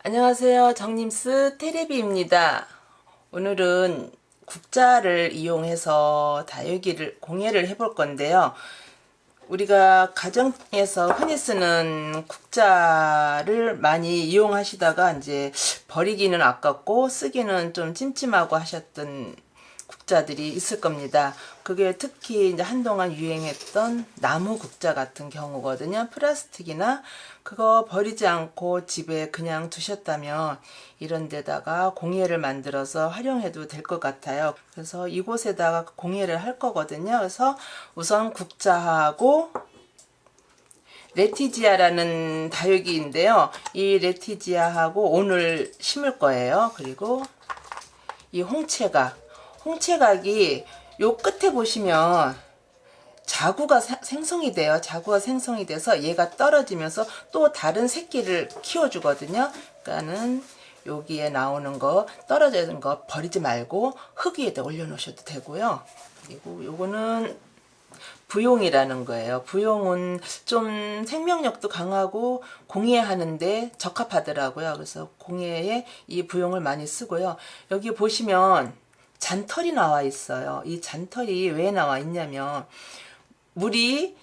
안녕하세요. 정님스 테레비입니다. 오늘은 국자를 이용해서 다육이를 공예를 해볼 건데요. 우리가 가정에서 흔히 쓰는 국자를 많이 이용하시다가 이제 버리기는 아깝고 쓰기는 좀 찜찜하고 하셨던 국자들이 있을 겁니다. 그게 특히 이제 한동안 유행했던 나무 국자 같은 경우거든요. 플라스틱이나 그거 버리지 않고 집에 그냥 두셨다면 이런 데다가 공예를 만들어서 활용해도 될 것 같아요. 그래서 이곳에다가 공예를 할 거거든요. 그래서 우선 국자하고 레티지아라는 다육이인데요. 이 레티지아하고 오늘 심을 거예요. 그리고 이 홍채각이 요 끝에 보시면 자구가 생성이 돼요. 자구가 생성이 돼서 얘가 떨어지면서 또 다른 새끼를 키워주거든요. 그러니까는 여기에 나오는 거 떨어지는 거 버리지 말고 흙 위에다 올려놓으셔도 되고요. 그리고 요거는 부용이라는 거예요. 부용은 좀 생명력도 강하고 공예하는데 적합하더라고요. 그래서 공예에 이 부용을 많이 쓰고요. 여기 보시면 잔털이 나와 있어요. 이 잔털이 왜 나와 있냐면 물이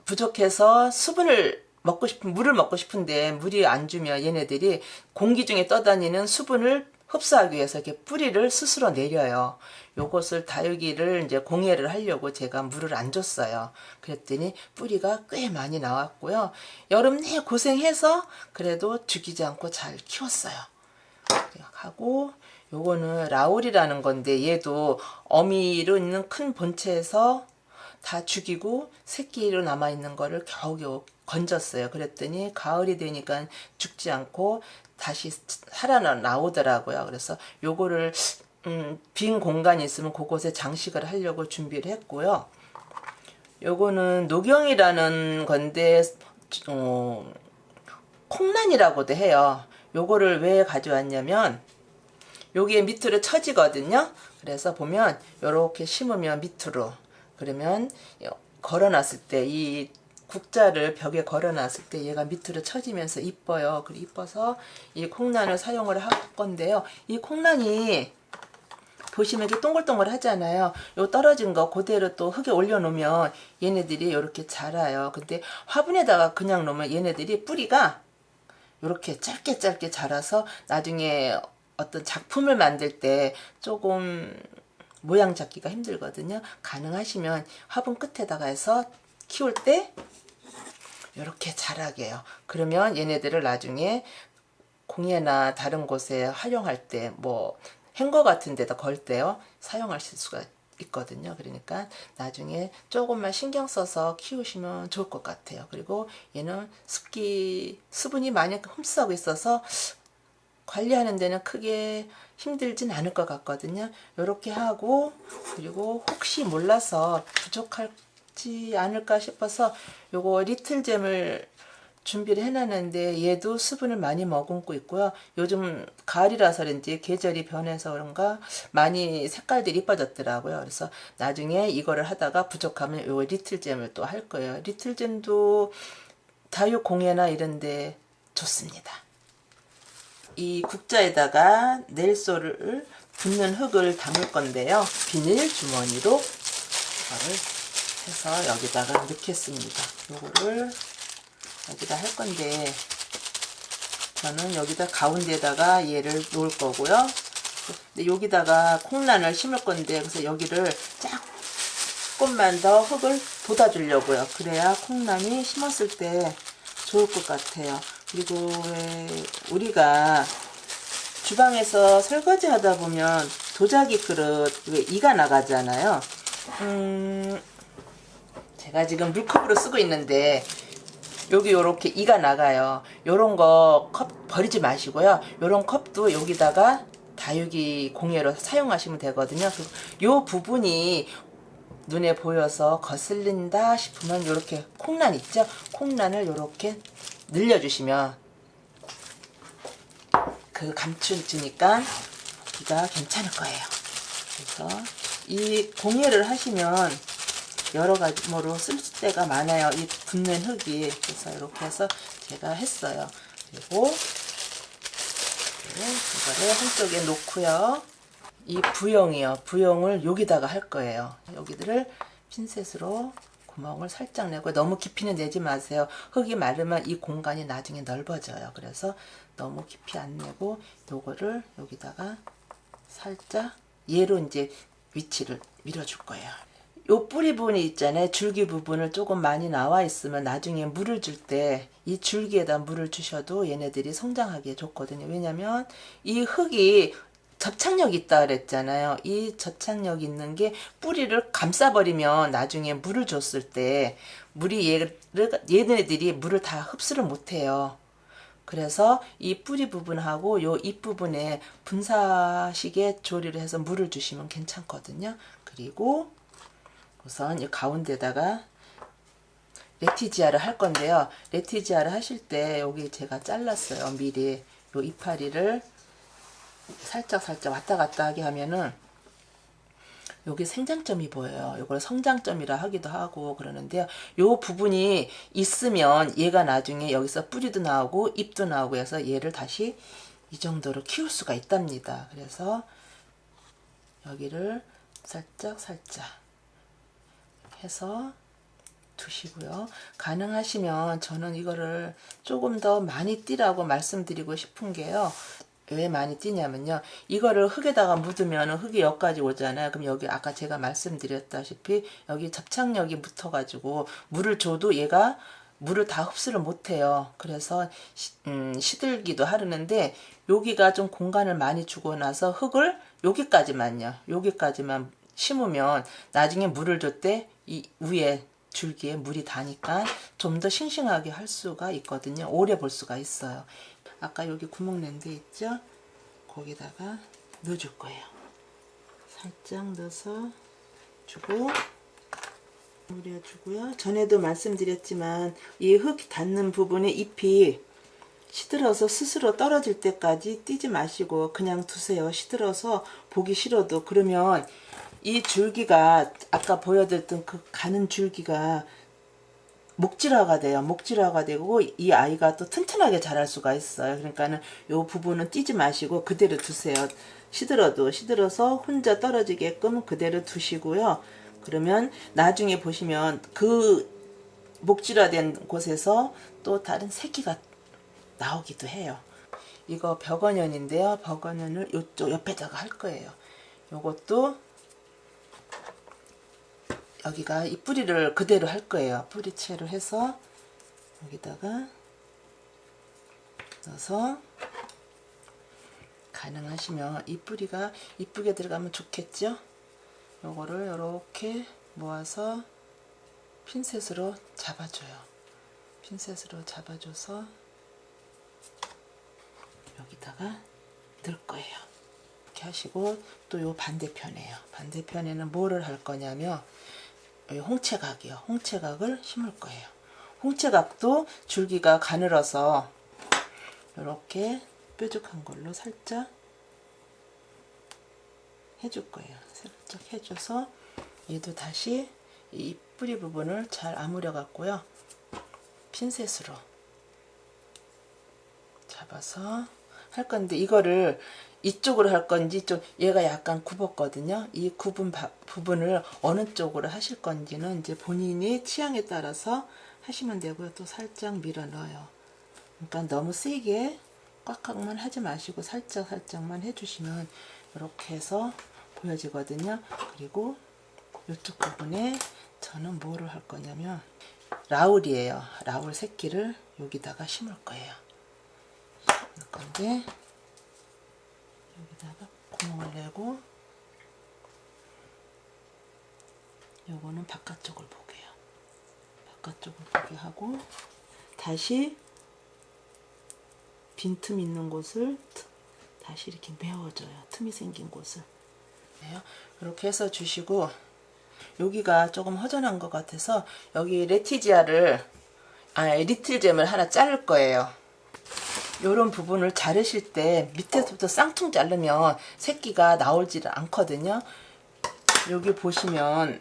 부족해서 물을 먹고 싶은데 물이 안 주면 얘네들이 공기 중에 떠다니는 수분을 흡수하기 위해서 이렇게 뿌리를 스스로 내려요. 요것을 다육이를 이제 공예를 하려고 제가 물을 안 줬어요. 그랬더니 뿌리가 꽤 많이 나왔고요. 여름 내 고생해서 그래도 죽이지 않고 잘 키웠어요. 하고 요거는 라울이라는 건데 얘도 어미로 있는 큰 본체에서 다 죽이고 새끼로 남아있는 거를 겨우겨우 건졌어요. 그랬더니 가을이 되니까 죽지 않고 다시 살아나오더라고요. 그래서 요거를 빈 공간이 있으면 그곳에 장식을 하려고 준비를 했고요. 요거는 노경이라는 건데 콩란이라고도 해요. 요거를 왜 가져왔냐면 여기에 밑으로 처지거든요. 그래서 보면 이렇게 심으면 밑으로 그러면 걸어놨을 때 이 국자를 벽에 걸어놨을 때 얘가 밑으로 처지면서 이뻐요. 그리고 이뻐서 이 콩란을 사용을 할 건데요. 이 콩란이 보시면 이렇게 동글동글 하잖아요. 요 떨어진 거 그대로 또 흙에 올려놓으면 얘네들이 이렇게 자라요. 근데 화분에다가 그냥 놓으면 얘네들이 뿌리가 이렇게 짧게 자라서 나중에 어떤 작품을 만들 때 조금 모양 잡기가 힘들거든요. 가능하시면 화분 끝에다가 해서 키울 때 이렇게 자라게 해요. 그러면 얘네들을 나중에 공예나 다른 곳에 활용할 때 뭐 행거 같은 데다 걸 때요 사용하실 수가 있거든요. 그러니까 나중에 조금만 신경 써서 키우시면 좋을 것 같아요. 그리고 얘는 수분이 많이 흡수하고 있어서 관리하는 데는 크게 힘들진 않을 것 같거든요. 이렇게 하고 그리고 혹시 몰라서 부족하지 않을까 싶어서 요거 리틀잼을 준비를 해놨는데 얘도 수분을 많이 머금고 있고요. 요즘 가을이라서 그런지 계절이 변해서 그런가 많이 색깔들이 이뻐졌더라고요. 그래서 나중에 이거를 하다가 부족하면 요 리틀잼을 또 할 거예요. 리틀잼도 다육 공예나 이런데 좋습니다. 이 국자에다가 넬소를 붓는 흙을 담을 건데요. 비닐 주머니로 이거를 해서 여기다가 넣겠습니다. 요거를 여기다 할 건데 저는 여기다 가운데다가 얘를 놓을 거고요. 근데 여기다가 콩란을 심을 건데 그래서 여기를 조금만 더 흙을 돋아주려고요. 그래야 콩란이 심었을 때 좋을 것 같아요. 그리고 왜 우리가 주방에서 설거지 하다 보면 도자기 그릇 왜 이가 나가잖아요. 제가 지금 물컵으로 쓰고 있는데 여기 요렇게 이가 나가요. 요런 거 컵 버리지 마시고요. 요런 컵도 여기다가 다육이 공예로 사용하시면 되거든요. 요 부분이 눈에 보여서 거슬린다 싶으면 요렇게 콩란 있죠? 콩란을 요렇게 늘려주시면 그 감춰주니까 보기가 괜찮을 거예요. 그래서 이 공예를 하시면 여러 가지로 쓸 때가 많아요. 이 붓는 흙이. 그래서 이렇게 해서 제가 했어요. 그리고 이거를 한쪽에 놓고요. 이 부영이요. 부영을 여기다가 할 거예요. 여기들을 핀셋으로 구멍을 살짝 내고, 너무 깊이는 내지 마세요. 흙이 마르면 이 공간이 나중에 넓어져요. 그래서 너무 깊이 안 내고 요거를 여기다가 살짝 얘로 이제 위치를 밀어줄 거예요. 요 뿌리 부분이 있잖아요. 줄기 부분을 조금 많이 나와 있으면 나중에 물을 줄 때 이 줄기에다 물을 주셔도 얘네들이 성장하기에 좋거든요. 왜냐면 이 흙이 접착력이 있다 그랬잖아요. 이 접착력 있는 게 뿌리를 감싸버리면 나중에 물을 줬을 때 얘네들이 물을 다 흡수를 못해요. 그래서 이 뿌리 부분하고 요 잎 부분에 분사식에 조리를 해서 물을 주시면 괜찮거든요. 그리고 우선 이 가운데다가 레티지아를 할 건데요. 레티지아를 하실 때 여기 제가 잘랐어요. 미리 요 이파리를 살짝 왔다 갔다 하게 하면은 여기 생장점이 보여요. 이걸 성장점이라 하기도 하고 그러는데요. 요 부분이 있으면 얘가 나중에 여기서 뿌리도 나오고 잎도 나오고 해서 얘를 다시 이 정도로 키울 수가 있답니다. 그래서 여기를 살짝 해서 두시고요. 가능하시면 저는 이거를 조금 더 많이 띄라고 말씀드리고 싶은 게요. 왜 많이 띄냐면요. 이거를 흙에다가 묻으면 흙이 여기까지 오잖아요. 그럼 여기 아까 제가 말씀드렸다시피 여기 접착력이 붙어가지고 물을 줘도 얘가 물을 다 흡수를 못해요. 그래서 시들기도 하는데 여기가 좀 공간을 많이 주고 나서 흙을 여기까지만 심으면 나중에 물을 줄 때 이 위에 줄기에 물이 닿으니까 좀 더 싱싱하게 할 수가 있거든요. 오래 볼 수가 있어요. 아까 여기 구멍 낸 데 있죠? 거기다가 넣어줄 거예요. 살짝 넣어서 주고 뿌려주고요. 전에도 말씀드렸지만 이 흙 닿는 부분에 잎이 시들어서 스스로 떨어질 때까지 띄지 마시고 그냥 두세요. 시들어서 보기 싫어도. 그러면 이 줄기가 아까 보여드렸던 그 가는 줄기가 목질화가 돼요. 목질화가 되고 이 아이가 또 튼튼하게 자랄 수가 있어요. 그러니까는 요 부분은 띄지 마시고 그대로 두세요. 시들어서 혼자 떨어지게끔 그대로 두시고요. 그러면 나중에 보시면 그 목질화된 곳에서 또 다른 새끼가 나오기도 해요. 이거 벽언년인데요. 벽언년을 이쪽 옆에다가 할 거예요. 요것도 여기가 이 뿌리를 그대로 할 거예요. 뿌리채로 해서 여기다가 넣어서 가능하시면 이 뿌리가 이쁘게 들어가면 좋겠죠? 요거를 이렇게 모아서 핀셋으로 잡아줘요. 핀셋으로 잡아줘서 여기다가 넣을 거예요. 이렇게 하시고 또 요 반대편에요. 반대편에는 뭐를 할 거냐면 홍채각이요. 홍채각을 심을 거예요. 홍채각도 줄기가 가늘어서 이렇게 뾰족한 걸로 살짝 해줄 거예요. 살짝 해줘서 얘도 다시 이 뿌리 부분을 잘 아무려 갖고요. 핀셋으로 잡아서 할 건데 이거를 이쪽으로 할 건지 얘가 약간 굽었거든요. 이 굽은 부분을 어느 쪽으로 하실 건지는 이제 본인이 취향에 따라서 하시면 되고요. 또 살짝 밀어 넣어요. 그러니까 너무 세게 꽉꽉만 하지 마시고 살짝만 해주시면 이렇게 해서 보여지거든요. 그리고 이쪽 부분에 저는 뭐를 할 거냐면 라울이에요. 라울 새끼를 여기다가 심을 거예요. 심을 건데 여기다가 구멍을 내고 요거는 바깥쪽을 보게요. 바깥쪽을 보게 하고 다시 빈틈 있는 곳을 다시 이렇게 메워줘요. 틈이 생긴 곳을. 이렇게 해서 주시고 여기가 조금 허전한 것 같아서 여기 리틀잼을 하나 자를 거예요. 요런 부분을 자르실 때 밑에서부터 쌍퉁 자르면 새끼가 나오질 않거든요. 여기 보시면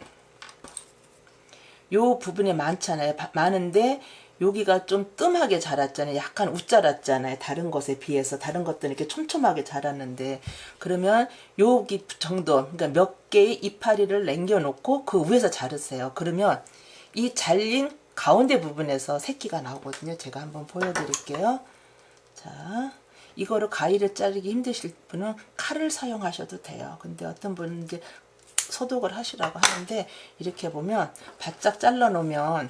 요 부분에 많잖아요. 많은데 여기가 좀 뜸하게 자랐잖아요. 약간 웃자랐잖아요. 다른 것에 비해서. 다른 것들은 이렇게 촘촘하게 자랐는데, 그러면 여기 정도, 그러니까 몇 개의 이파리를 남겨놓고 그 위에서 자르세요. 그러면 이 잘린 가운데 부분에서 새끼가 나오거든요. 제가 한번 보여드릴게요. 자, 이거를 가위를 자르기 힘드실 분은 칼을 사용하셔도 돼요. 근데 어떤 분은 이제 소독을 하시라고 하는데, 이렇게 보면 바짝 잘라 놓으면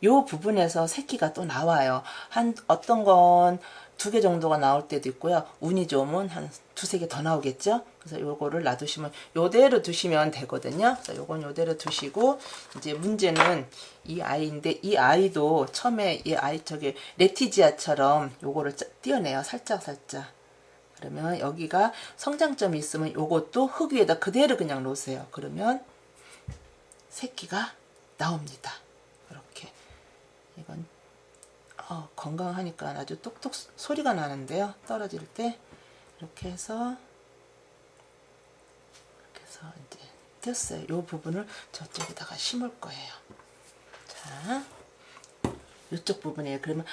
요 부분에서 새끼가 또 나와요. 한 어떤 건 2개 정도가 나올 때도 있고요. 운이 좋으면 한 2~3개 더 나오겠죠. 그래서 요거를 놔두시면, 요대로 두시면 되거든요. 그래서 요건 요대로 두시고, 이제 문제는 이 아이인데, 이 아이도 처음에 이 아이 저기 레티지아처럼 요거를 띄어내요. 살짝. 그러면 여기가 성장점이 있으면 요것도 흙 위에다 그대로 그냥 놓으세요. 그러면 새끼가 나옵니다. 이렇게. 이건 건강하니까 아주 똑똑 소리가 나는데요. 떨어질 때 이렇게 해서 이제 띄었어요. 이 부분을 저쪽에다가 심을 거예요. 자, 이쪽 부분이에요. 그러면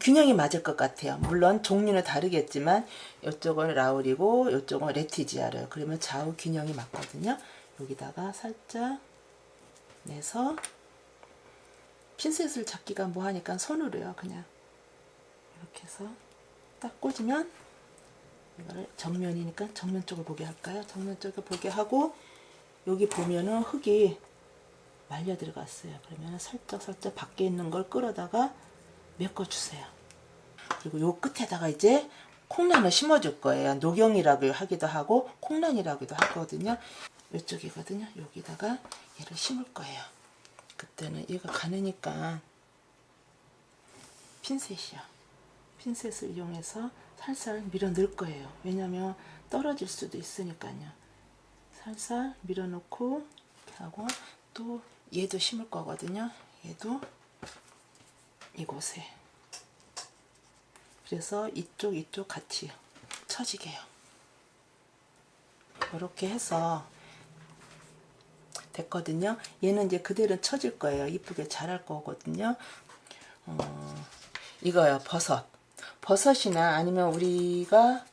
균형이 맞을 것 같아요. 물론 종류는 다르겠지만 이쪽은 라울이고 이쪽은 레티지아래요. 그러면 좌우 균형이 맞거든요. 여기다가 살짝 내서, 핀셋을 잡기가 뭐하니까 손으로요. 그냥 이렇게 해서 딱 꽂으면, 이거를 정면이니까 정면 쪽을 보게 할까요? 정면 쪽을 보게 하고, 여기 보면은 흙이 말려 들어갔어요. 그러면 살짝 밖에 있는 걸 끌어다가 메꿔주세요. 그리고 요 끝에다가 이제 콩란을 심어줄 거예요. 녹용이라고 하기도 하고 콩란이라고도 하거든요. 이쪽이거든요. 여기다가 얘를 심을 거예요. 그때는 얘가 가느니까 핀셋을 이용해서 살살 밀어 넣을 거예요. 왜냐면 떨어질 수도 있으니까요. 살살 밀어 놓고 이렇게 하고, 또 얘도 심을 거거든요. 얘도 이곳에. 그래서 이쪽 같이 쳐지게요. 이렇게 해서 됐거든요. 얘는 이제 그대로 쳐질 거예요. 이쁘게 자랄 거거든요. 이거요, 버섯이나 아니면 우리가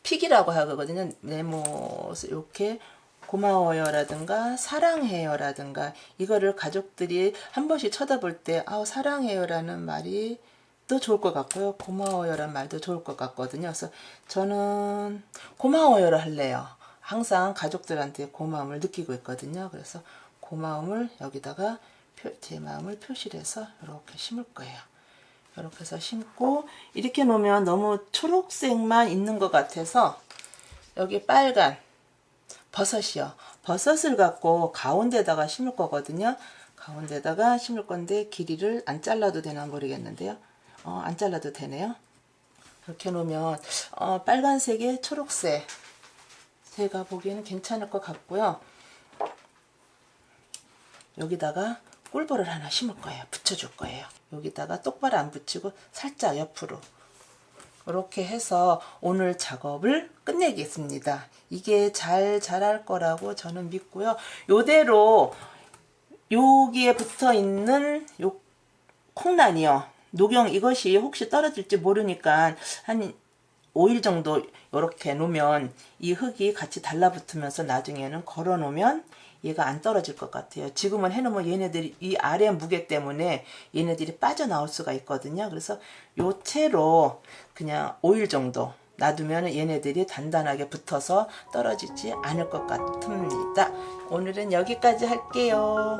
픽이라고 하거든요. 네모 이렇게 고마워요라든가 사랑해요라든가, 이거를 가족들이 한 번씩 쳐다볼 때 사랑해요라는 말이 또 좋을 것 같고요. 고마워요라는 말도 좋을 것 같거든요. 그래서 저는 고마워요를 할래요. 항상 가족들한테 고마움을 느끼고 있거든요. 그래서 고마움을 여기다가 제 마음을 표시를 해서 이렇게 심을 거예요. 이렇게 해서 심고, 이렇게 놓으면 너무 초록색만 있는 것 같아서 여기 빨간 버섯이요. 버섯을 갖고 가운데다가 심을 거거든요. 가운데다가 심을 건데 길이를 안 잘라도 되나 모르겠는데요. 안 잘라도 되네요. 이렇게 놓으면 빨간색에 초록색, 제가 보기에는 괜찮을 것 같고요. 여기다가 꿀벌을 하나 심을 거예요. 붙여줄 거예요. 여기다가 똑바로 안 붙이고 살짝 옆으로. 이렇게 해서 오늘 작업을 끝내겠습니다. 이게 잘 자랄 거라고 저는 믿고요. 요대로 여기에 붙어 있는 요 콩란이요. 녹용 이것이 혹시 떨어질지 모르니까 한 5일 정도 이렇게 놓으면 이 흙이 같이 달라붙으면서 나중에는 걸어 놓으면 얘가 안 떨어질 것 같아요. 지금은 해놓으면 얘네들이 이 아래 무게 때문에 얘네들이 빠져나올 수가 있거든요. 그래서 요 채로 그냥 5일 정도 놔두면 얘네들이 단단하게 붙어서 떨어지지 않을 것 같습니다. 오늘은 여기까지 할게요.